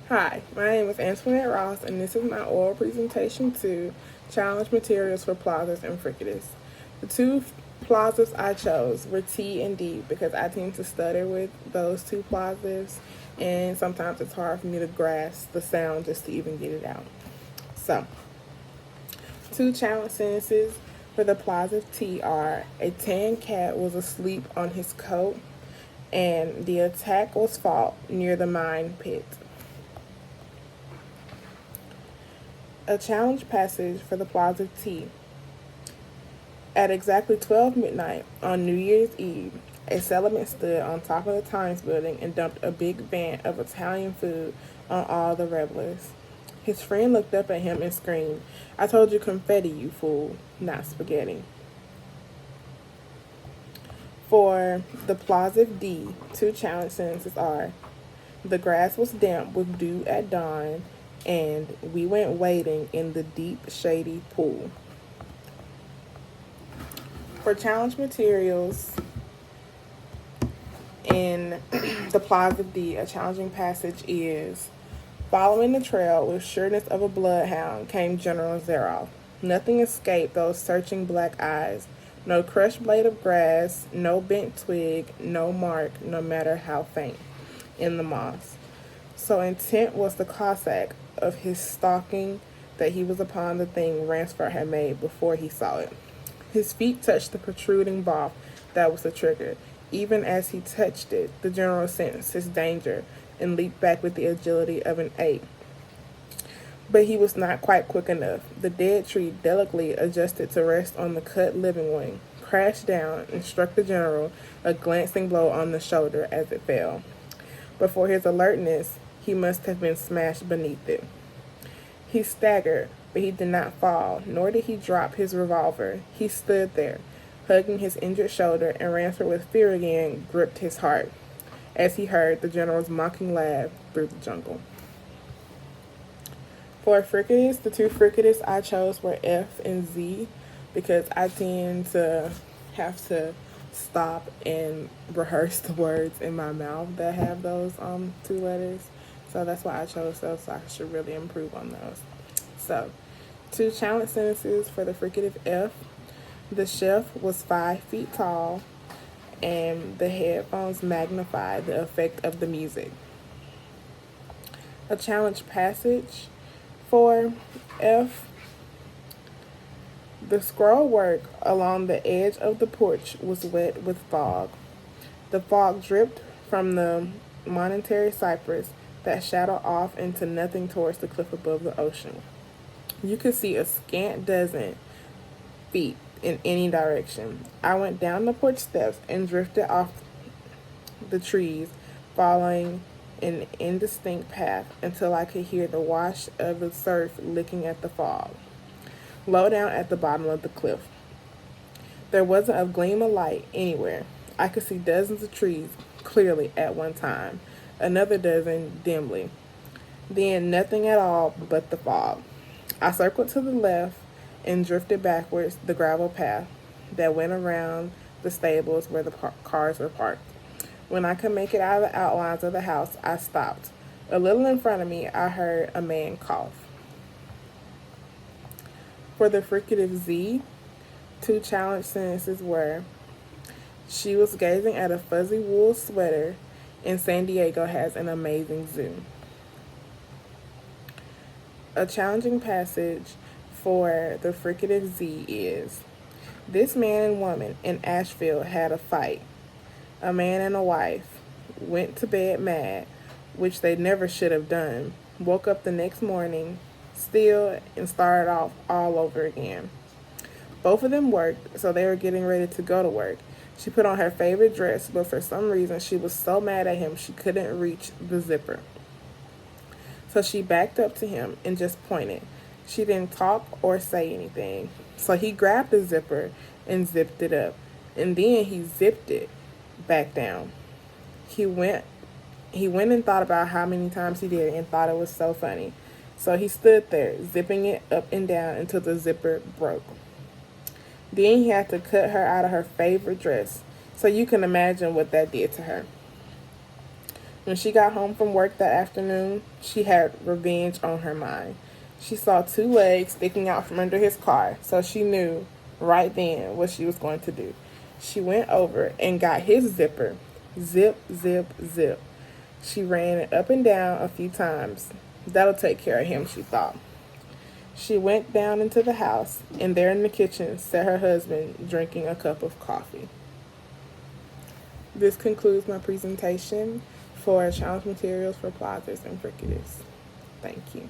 Hi, my name is Antoinette Ross, and this is my oral presentation to challenge materials for plosives and fricatives. The two plosives I chose were T and D because I tend to stutter with those two plosives, and sometimes it's hard for me to grasp the sound just to even get it out. So, two challenge sentences for the plosive T are: a tan cat was asleep on his coat, and the attack was fought near the mine pit. A challenge passage for the plosive T. At exactly 12 midnight on New Year's Eve, a settlement stood on top of the Times building and dumped a big van of Italian food on all the revelers. His friend looked up at him and screamed, "I told you confetti, you fool, not spaghetti." For the plosive D, two challenge sentences are: the grass was damp with dew at dawn, and we went wading in the deep, shady pool. For challenge materials in the plosive D, a challenging passage is: following the trail with sureness of a bloodhound came General Zeroff. Nothing escaped those searching black eyes. No crushed blade of grass, no bent twig, no mark, no matter how faint, in the moss. So intent was the Cossack of his stalking that he was upon the thing Ransford had made before he saw it. His feet touched the protruding bough that was the trigger. Even as he touched it, the general sensed his danger and leaped back with the agility of an ape. But he was not quite quick enough. The dead tree, delicately adjusted to rest on the cut living wing, crashed down and struck the general a glancing blow on the shoulder as it fell. But for his alertness, he must have been smashed beneath it. He staggered, but he did not fall, nor did he drop his revolver. He stood there, hugging his injured shoulder, and Ransford, with fear again, gripped his heart as he heard the general's mocking laugh through the jungle. For fricatives, the two fricatives I chose were F and Z because I tend to have to stop and rehearse the words in my mouth that have those two letters. So that's why I chose those, so I should really improve on those. So, two challenge sentences for the fricative F. The chef was 5 feet tall, and the headphones magnified the effect of the music. A challenge passage for F. The scroll work along the edge of the porch was wet with fog. The fog dripped from the monetary cypress that shadowed off into nothing towards the cliff above the ocean. You could see a scant dozen feet in any direction. I went down the porch steps and drifted off the trees, following an indistinct path until I could hear the wash of the surf licking at the fog. Low down at the bottom of the cliff, there wasn't a gleam of light anywhere. I could see dozens of trees clearly at one time, another dozen dimly. Then nothing at all but the fog. I circled to the left and drifted backwards the gravel path that went around the stables where the cars were parked. When I could make it out of the outlines of the house, I stopped. A little in front of me, I heard a man cough. For the fricative Z, two challenge sentences were: she was gazing at a fuzzy wool sweater, and San Diego has an amazing zoo. A challenging passage for the fricative Z is: this man and woman in Asheville had a fight. A man and a wife went to bed mad, which they never should have done, woke up the next morning still, and started off all over again. Both of them worked, so they were getting ready to go to work. She put on her favorite dress, but for some reason she was so mad at him she couldn't reach the zipper. So she backed up to him and just pointed. She didn't talk or say anything. So he grabbed the zipper and zipped it up, and then he zipped it back down. He went and thought about how many times he did it and thought it was so funny. So he stood there, zipping it up and down until the zipper broke. Then he had to cut her out of her favorite dress. So you can imagine what that did to her. When she got home from work that afternoon, she had revenge on her mind. She saw two legs sticking out from under his car, so she knew right then what she was going to do. She went over and got his zipper. Zip, zip, zip. She ran it up and down a few times. That'll take care of him, she thought. She went down into the house, and there in the kitchen sat her husband drinking a cup of coffee. This concludes my presentation for challenge materials for Plosives and Fricatives. Thank you.